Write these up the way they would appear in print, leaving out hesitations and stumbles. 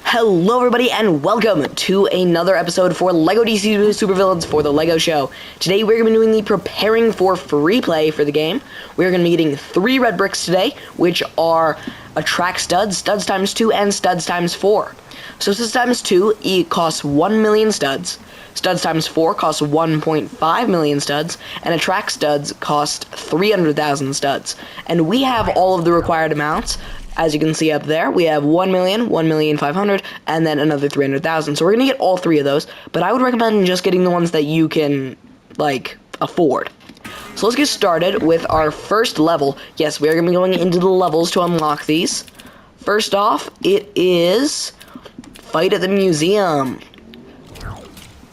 Hello everybody and welcome to another episode for LEGO DC Supervillains for the LEGO Show. Today we're going to be doing the preparing for free play for the game. We're going to be getting 3 red bricks today, which are attract studs, studs times 2, and studs times 4. So studs times 2, it costs 1 million studs. Studs times 4 costs 1.5 million studs, and attract studs cost 300,000 studs. And we have all of the required amounts. As you can see up there, we have 1 million, 1,500,000, and then another 300,000. So we're going to get all 3 of those, but I would recommend just getting the ones that you can, afford. So let's get started with our first level. Yes, we are going to be going into the levels to unlock these. First off, it is Fight at the Museum.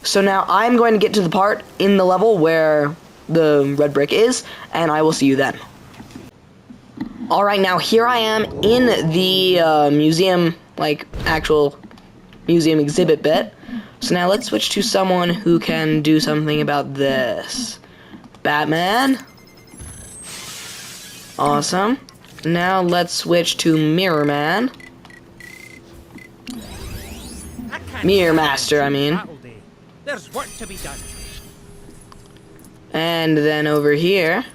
So now I'm going to get to the part in the level where the red brick is, and I will see you then. Alright, now here I am in the museum, actual museum exhibit bit. So now let's switch to someone who can do something about this. Batman. Awesome. Now let's switch to Mirror Man. Mirror Master, I mean. There's work to be done. And then over here.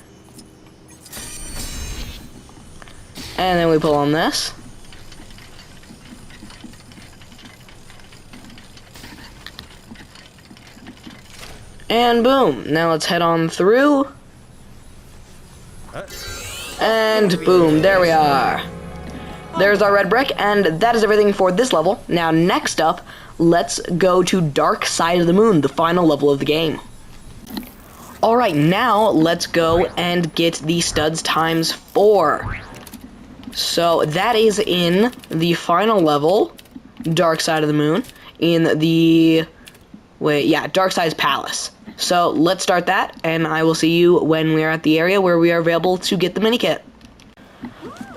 And then we pull on this. And boom. Now let's head on through. And boom, there we are. There's our red brick, and that is everything for this level. Now next up, let's go to Darkseid of the Moon, the final level of the game. Alright, now let's go and get the studs times 4. So that is in the final level, Darkseid of the Moon, in the, Darkseid's Palace. So let's start that, and I will see you when we're at the area where we are available to get the mini kit.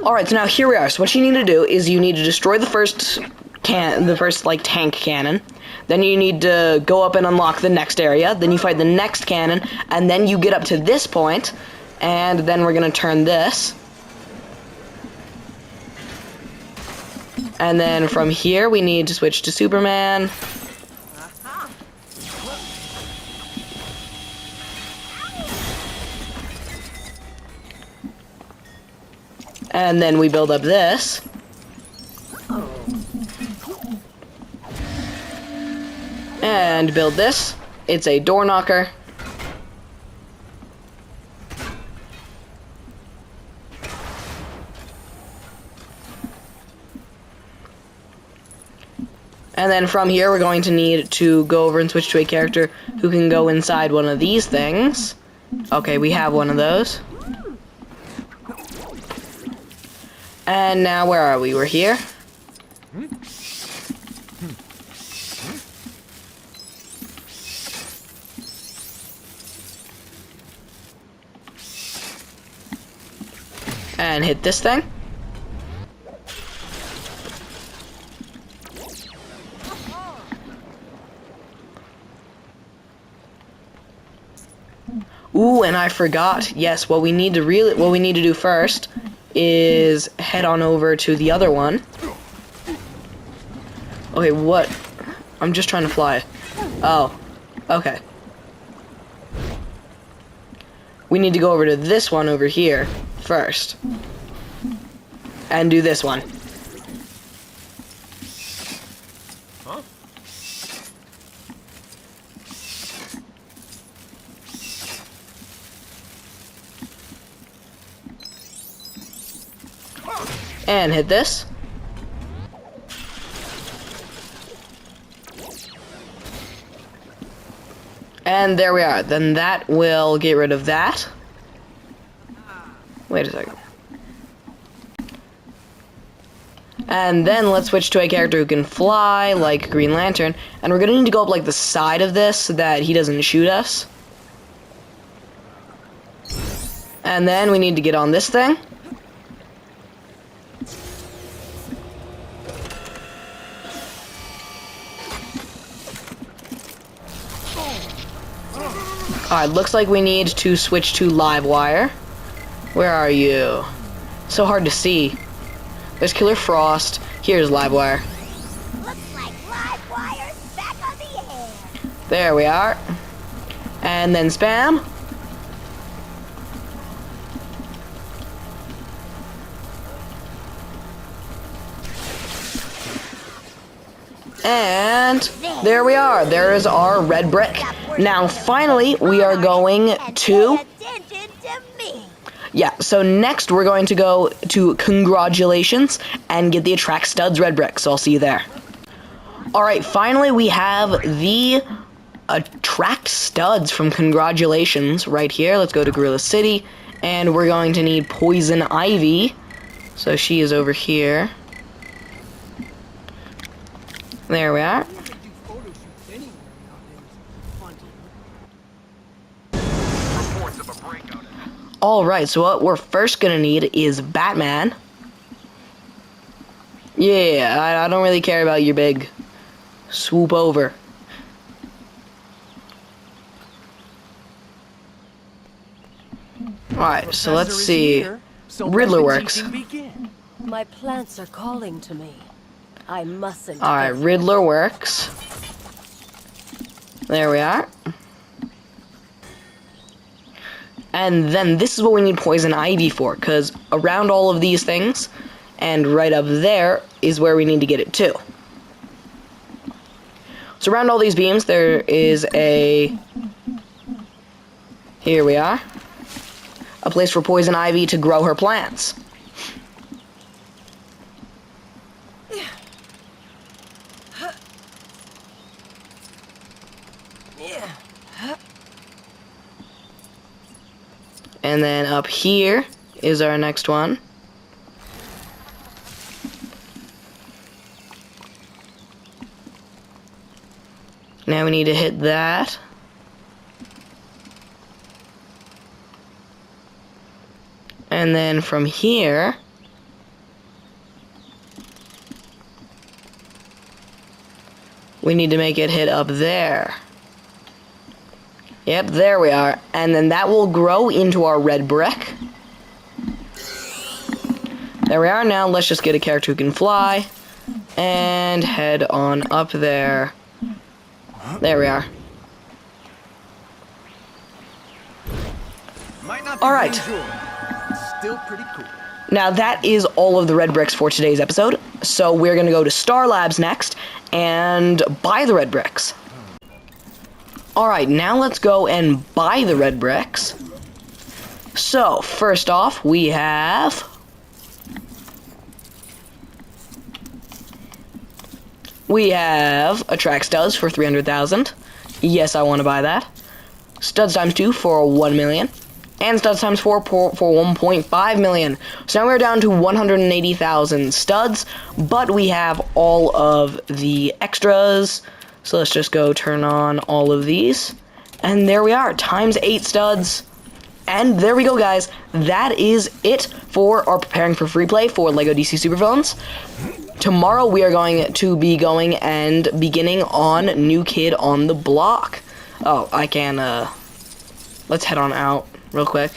Alright, so now here we are. So what you need to do is you need to destroy the first tank cannon. Then you need to go up and unlock the next area. Then you fight the next cannon, and then you get up to this point, and then we're gonna turn this. And then from here, we need to switch to Superman. And then we build up this. And build this. It's a door knocker. And then from here, we're going to need to go over and switch to a character who can go inside one of these things. Okay, we have one of those. And now, where are we? We're here. And hit this thing. Ooh, and I forgot. Yes, what we need to do first is head on over to the other one. Okay, what? I'm just trying to fly. Oh, okay. We need to go over to this one over here first. And do this one. And hit this. And there we are. Then that will get rid of that. Wait a second. And then let's switch to a character who can fly, like Green Lantern. And we're gonna need to go up the side of this so that he doesn't shoot us. And then we need to get on this thing. Alright, looks like we need to switch to Livewire. Where are you? So hard to see. There's Killer Frost. Here's Livewire. Let's There we are. And then spam. And there we are. There is our red brick. Now, finally, we are going to... Yeah, so next we're going to go to Con-Grodd-ulations and get the Attract Studs red brick. So I'll see you there. Alright, finally we have the Attract Studs from Con-Grodd-ulations right here. Let's go to Gorilla City. And we're going to need Poison Ivy. So she is over here. There we are. Alright, so what we're first gonna need is Batman. Yeah, I don't really care about your big swoop over. Alright, so let's see. Riddler works. My plants are calling to me. I mustn't. Alright, Riddler works. There we are. And then this is what we need Poison Ivy for, because around all of these things, and right up there, is where we need to get it to. So around all these beams, there is a... Here we are. A place for Poison Ivy to grow her plants. And then up here is our next one. Now we need to hit that. And then from here, we need to make it hit up there. Yep, there we are. And then that will grow into our red brick. There we are. Now let's just get a character who can fly. And head on up there. There we are. Alright. Still pretty cool. Now that is all of the red bricks for today's episode. So we're going to go to Star Labs next and buy the red bricks. Alright, now let's go and buy the red bricks. So, first off, we have... Attract Studs for 300,000. Yes, I want to buy that. Studs times 2 for 1 million. And Studs times 4 for 1.5 million. So now we're down to 180,000 studs, but we have all of the extras. So let's just go turn on all of these. And there we are, times 8 studs. And there we go, guys. That is it for our preparing for free play for LEGO DC Supervillains. Tomorrow we are going to be going and beginning on New Kid on the Block. Oh, I can, let's head on out real quick.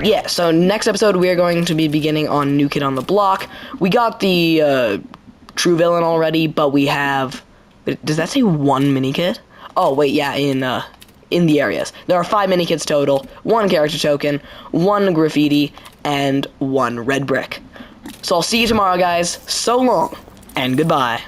Yeah, so next episode we are going to be beginning on New Kid on the Block. We got the, True Villain already, but we have... Does that say 1 mini-kit? Oh, wait, yeah, in the areas. There are 5 mini-kits total, 1 character token, 1 graffiti, and 1 red brick. So I'll see you tomorrow, guys. So long, and goodbye.